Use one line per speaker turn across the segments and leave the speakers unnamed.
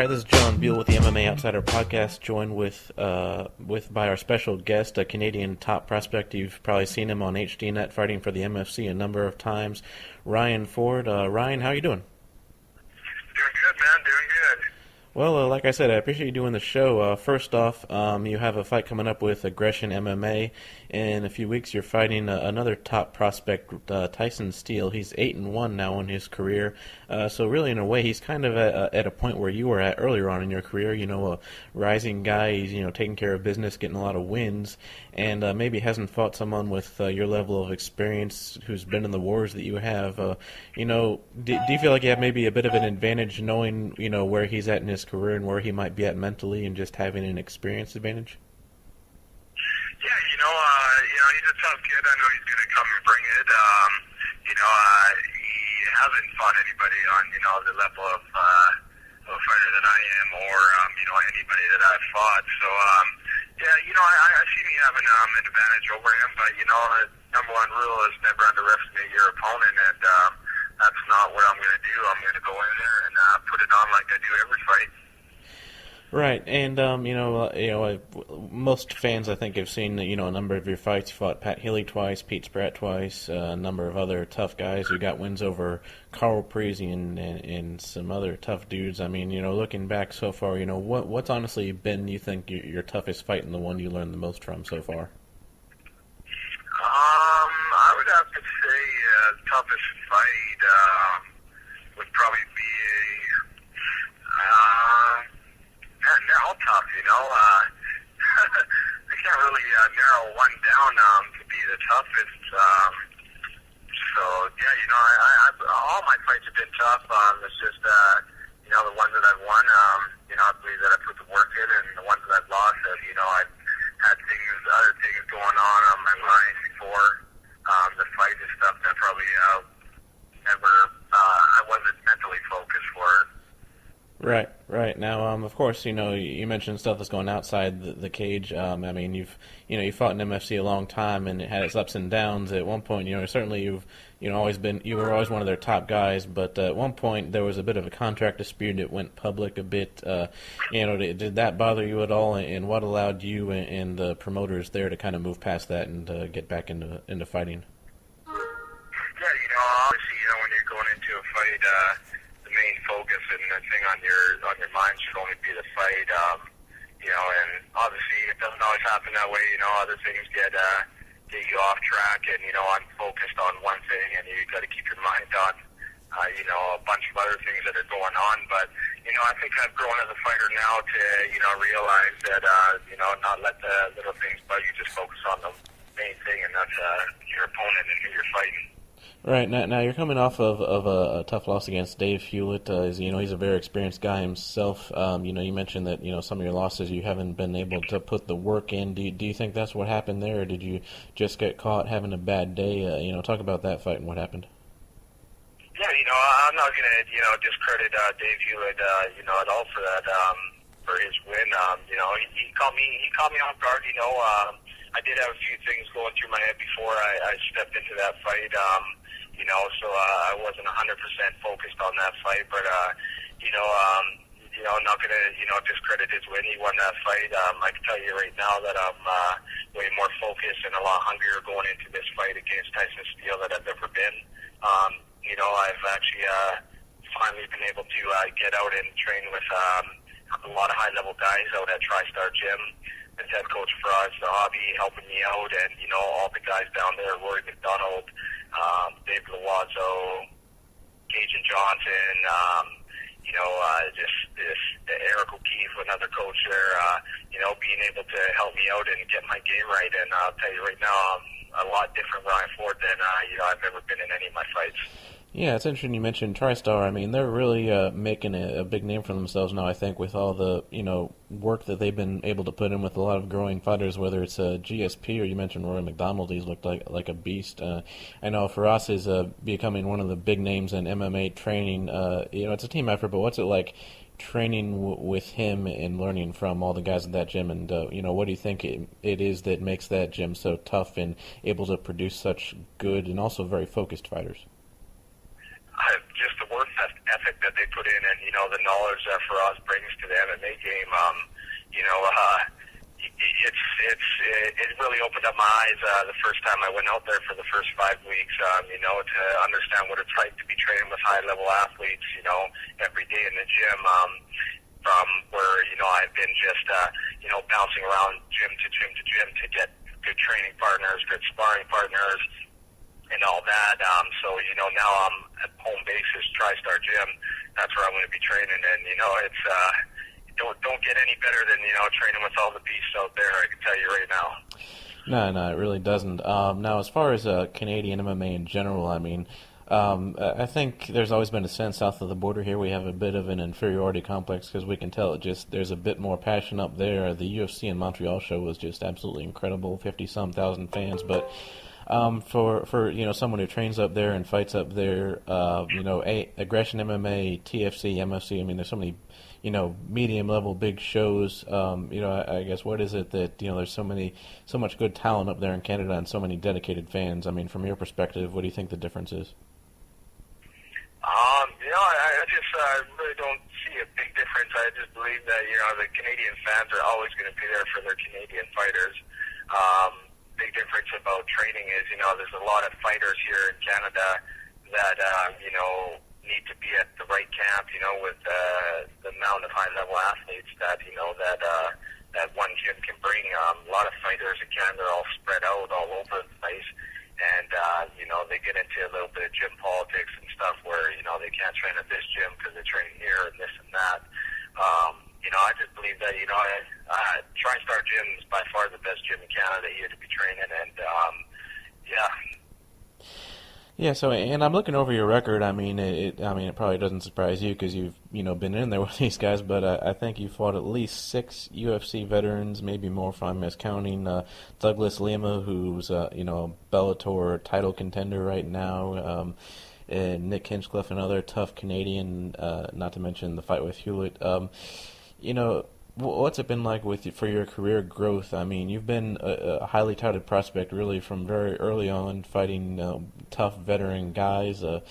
right, this is John Beal with the MMA Outsider Podcast, joined with by our special guest, a Canadian top prospect. You've probably seen him on HDNet fighting for the MFC a number of times, Ryan Ford. Ryan, how are you doing?
Doing good, man. Doing good.
Well, like I said, I appreciate you doing the show. First off, you have a fight coming up with Aggression MMA. In a few weeks, you're fighting another top prospect, Tyson Steele. He's 8-1 now in his career. So really, in a way, he's kind of at a point where you were at earlier on in your career. You know, a rising guy. He's taking care of business, getting a lot of wins, and maybe hasn't fought someone with your level of experience who's been in the wars that you have. Do you feel like you have maybe a bit of an advantage knowing where he's at in his career and where he might be at mentally, and just having an experience advantage?
Yeah, he's a tough kid. I know he's going to come and bring it. He hasn't fought anybody on, the level of a fighter that I am, or, anybody that I've fought. So, I see me having an advantage over him, but, number one rule is never underestimate your opponent, and that's not what I'm going to do. I'm going to go in there and put it on like I do every fight.
Right, and most fans I think have seen a number of your fights. You fought Pat Healy twice, Pete Spratt twice, a number of other tough guys. You got wins over Carl Prezy and some other tough dudes. I mean, looking back so far, what's honestly been, you think, your toughest fight and the one you learned the most from so far?
I would have to say toughest fight would probably be they're all tough, I can't really narrow one down to be the toughest. All my fights have been tough. It's just, the ones that I've won, I believe that I put the work in, and the ones that I've lost, I've had other things going on my mind before the fight and stuff that probably I wasn't mentally focused for.
Right. Now, of course, you mentioned stuff that's going outside the cage. I mean, you fought in MFC a long time, and it had its ups and downs. At one point, certainly you were always one of their top guys. But at one point, there was a bit of a contract dispute. It went public a bit. Did that bother you at all? And what allowed you and the promoters there to kind of move past that and get back into fighting?
Yeah, obviously, when you're going into a fight, the main focus and the thing on your mind should only be the fight. And obviously it doesn't always happen that way. Other things get you off track, and I'm focused on one thing, and you got to keep your mind on a bunch of other things that are going on. But I think I've grown as a fighter now to realize that not let the little things bug you. Just focus on the main thing, and that's your opponent and who you're fighting.
Right, now you're coming off of a tough loss against Dave Hewlett. He's a very experienced guy himself. You mentioned that some of your losses you haven't been able to put the work in. Do you think that's what happened there, or did you just get caught having a bad day? Talk about that fight and what happened.
Yeah, I'm not going to discredit Dave Hewlett, at all for that, for his win. He caught me off guard. I did have a few things going through my head before I stepped into that fight. So I wasn't 100% focused on that fight, but I'm not gonna discredit his win. He won that fight. I can tell you right now that I'm way more focused and a lot hungrier going into this fight against Tyson Steele than I've ever been. I've actually finally been able to get out and train with a lot of high-level guys out at TriStar Gym. As head coach for us, the hobby, helping me out, and all the guys down there, Rory McDonald, Dave Loazzo, Cajun Johnson, Eric O'Keefe, another coach there, being able to help me out and get my game right. And I'll tell you right now, I'm a lot different Ryan Ford than I've ever been in any of my fights.
Yeah, it's interesting you mentioned TriStar. I mean, they're really making a big name for themselves now, I think, with all the, work that they've been able to put in with a lot of growing fighters, whether it's GSP or you mentioned Rory McDonald. He's looked like a beast. I know Firas is becoming one of the big names in MMA training. It's a team effort, but what's it like training with him and learning from all the guys at that gym? And, what do you think it is that makes that gym so tough and able to produce such good and also very focused fighters?
Just the work ethic that they put in, and the knowledge that Faraz brings to the MMA game. It really opened up my eyes the first time I went out there for the first 5 weeks. To understand what it's like to be training with high level athletes. Every day in the gym. From where I've been just bouncing around gym to gym to gym to get good training partners, good sparring partners, and all that. So now I'm at home basis, TriStar Gym. That's where I'm going to be training, and it's don't get any better than training with all the beasts out there. I can tell you right now.
No, it really doesn't. Now, as far as Canadian MMA in general, I mean, I think there's always been a sense south of the border here we have a bit of an inferiority complex because we can tell there's a bit more passion up there. The UFC in Montreal show was just absolutely incredible, 50-some thousand fans. But for someone who trains up there and fights up there, Aggression MMA, TFC, MFC. I mean, there's so many medium level big shows. I guess what is it that there's so much good talent up there in Canada and so many dedicated fans. I mean, from your perspective, what do you think the difference is?
I just really don't see a big difference. I just believe that the Canadian fans are always going to be there for their Canadian fighters. Big difference about training is there's a lot of fighters here in Canada that need to be at the right camp, with the amount of high-level athletes that, that one gym can bring. A lot of fighters in Canada are all spread out all over the place, and, they get into a little bit of gym politics and stuff where, they can't train at this gym because they train here and this and that. I just believe that, TriStar Gym is by far the best gym in Canada here to be training, and,
Yeah, so and I'm looking over your record. I mean, it probably doesn't surprise you because you've been in there with these guys. But I think you fought at least 6 UFC veterans, maybe more if I'm miscounting. Douglas Lima, who's a Bellator title contender right now. And Nick Hinchcliffe, another tough Canadian. Not to mention the fight with Hewlett. What's it been like for your career growth? I mean, you've been a highly touted prospect, really, from very early on, fighting tough veteran guys. Have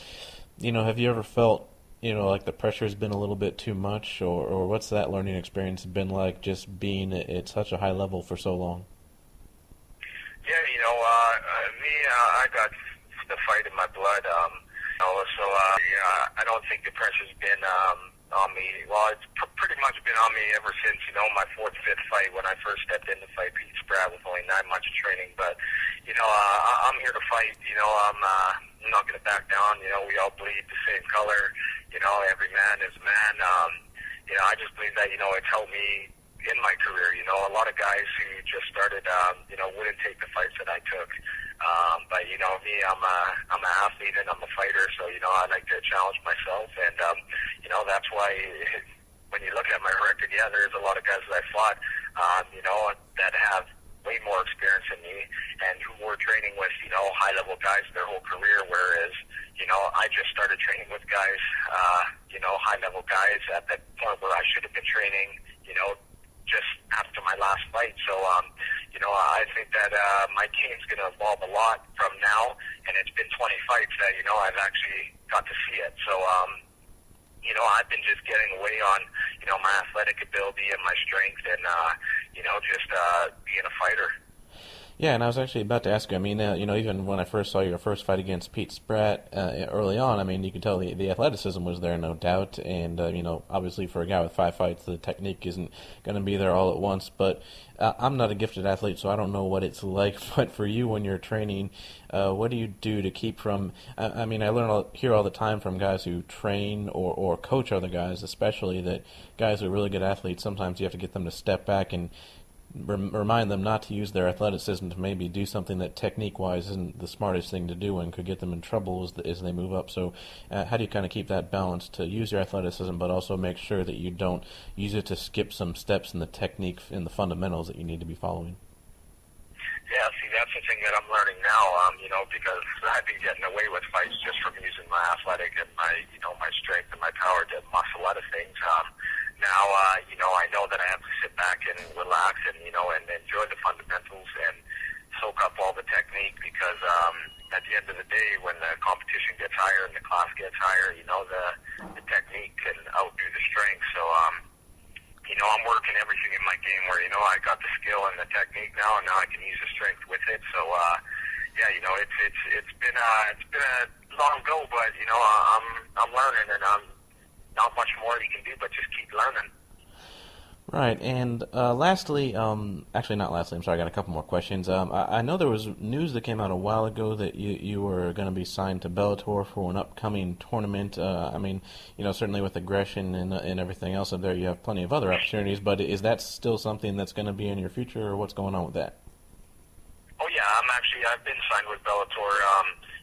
you ever felt, like the pressure's been a little bit too much, or what's that learning experience been like, just being at such a high level for so long?
Yeah, I got the fight in my blood. I don't think the pressure's been on me. Well, it's pretty much been on me ever since, my 4th, 5th fight when I first stepped in to fight Pete Spratt with only 9 months of training. But, I'm here to fight. I'm not going to back down. We all bleed the same color. Every man is a man. I just believe that, it's helped me in my career. A lot of guys who just started, wouldn't take the fights that I took. But me, I'm an athlete and I'm a fighter, so I like to challenge myself, and that's why when you look at my record, there's a lot of guys that I fought, that have way more experience than me, and who were training with high level guys their whole career, whereas I just started training with guys, high level guys at the point where I should have been training, just after my last fight. So, I think that my game's going to evolve a lot from now, and it's been 20 fights that, I've actually got to see it. So, I've been just getting away on, my athletic ability and my strength and, just being a fighter.
Yeah, and I was actually about to ask you, I mean, even when I first saw your first fight against Pete Spratt early on, I mean, you could tell the athleticism was there, no doubt, and, obviously for a guy with 5 fights, the technique isn't going to be there all at once, but I'm not a gifted athlete, so I don't know what it's like, but for you when you're training, what do you do to keep from, I hear all the time from guys who train or coach other guys, especially that guys who are really good athletes, sometimes you have to get them to step back and remind them not to use their athleticism to maybe do something that technique-wise isn't the smartest thing to do and could get them in trouble as they move up. So how do you kind of keep that balance to use your athleticism but also make sure that you don't use it to skip some steps in the technique, in the fundamentals that you need to be following?
Yeah, see, that's the thing that I'm learning now, because I've been getting away with fights just from using my athletic and my, my strength and my power to muscle out of things. Now, I know that I have to sit back and relax and, and enjoy the fundamentals and soak up all the technique because at the end of the day, when the competition gets higher and the class gets higher, the technique You know, I got the skill and the technique now, and now I can use the strength with it. So, yeah, you know, it's been a long go, but you know, I'm learning, and not much more you can do, but just keep learning.
Right, and lastly, actually not lastly, I'm sorry, I got a couple more questions. I know there was news that came out a while ago that you were going to be signed to Bellator for an upcoming tournament. I mean, you know, certainly with Aggression and everything else up there, you have plenty of other opportunities, but is that still something that's going to be in your future, or what's going on with that?
Oh, yeah, I've been signed with Bellator.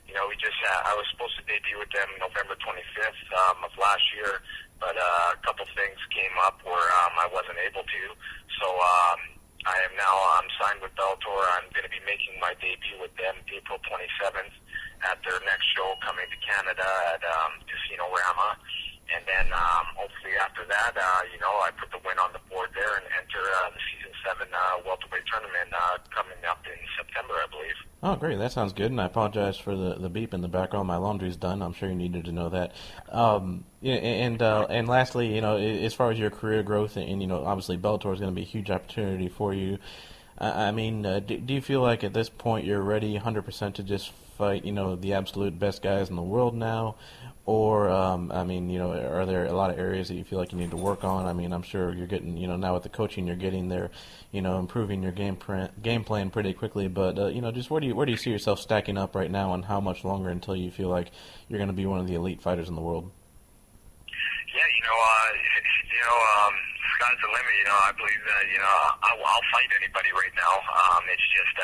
You know, I was supposed to debut with them November 25th of last year, but a couple things came up where I wasn't able to. So I'm signed with Bellator. I'm going to be making my debut with them April 27th at their next show coming to Canada at Casino Rama. And then hopefully after that, you know, I put the win on the board there and enter the Season 7 welterweight tournament coming up in September, I believe.
Oh, great. That sounds good, and I apologize for the beep in the background. My laundry's done. I'm sure you needed to know that. Yeah, and lastly, you know, as far as your career growth, and you know, obviously Bellator is going to be a huge opportunity for you. I mean, do you feel like at this point you're ready 100% to just fight, you know, the absolute best guys in the world now? Or, I mean, you know, are there a lot of areas that you feel like you need to work on? I mean, I'm sure you're getting, you know, now with the coaching you're getting there, you know, improving your game plan pretty quickly. But, you know, just where do you see yourself stacking up right now, and how much longer until you feel like you're going to be one of the elite fighters in the world?
Yeah, sky's the limit. You know, I believe that, you know, I'll fight anybody right now. It's just,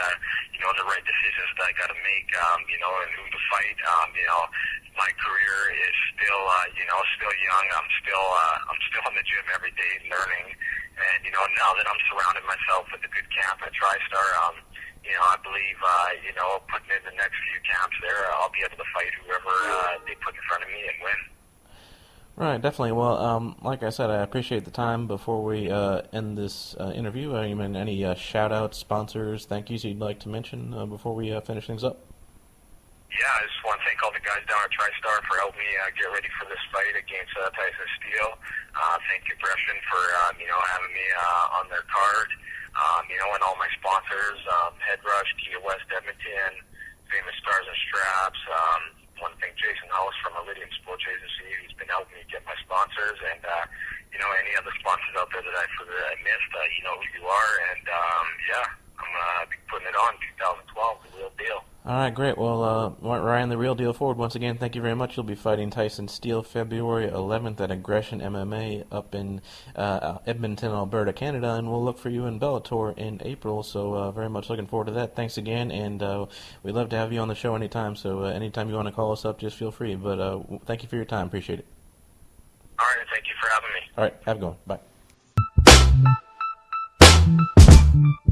you know, the right decisions that I got to make, you know, and who to fight. You know, my career is still, you know, still young. I'm still in the gym every day learning. And, you know, now that I'm surrounded myself with a good camp at TriStar, you know, I believe, you know, putting in the next few camps there, I'll be able to fight whoever they put in front of me and win.
Right, definitely. Well, like I said, I appreciate the time. Before we end this interview, any shout-outs, sponsors, thank yous you'd like to mention before we finish things up?
Yeah, I just want to thank all the guys down at TriStar for helping me get ready for this fight against Tyson Steele. Thank you, Aggression, for you know, having me on their card. You know, and all my sponsors, Headrush, Kia West Edmonton, Famous Stars and Straps. Want to thank Jason House from Iridium Sports Agency. He's been helping me get my sponsors, and you know, any other sponsors out there that I missed, you know who you are, and yeah, I'm gonna be putting it on 2012, the real deal.
All right, great. Well, Ryan, the Real Deal Forward, once again, thank you very much. You'll be fighting Tyson Steele February 11th at Aggression MMA up in Edmonton, Alberta, Canada, and we'll look for you in Bellator in April, so very much looking forward to that. Thanks again, and we'd love to have you on the show anytime, so anytime you want to call us up, just feel free. But thank you for your time. Appreciate it.
All right, thank you for having me.
All right, have a good one. Bye.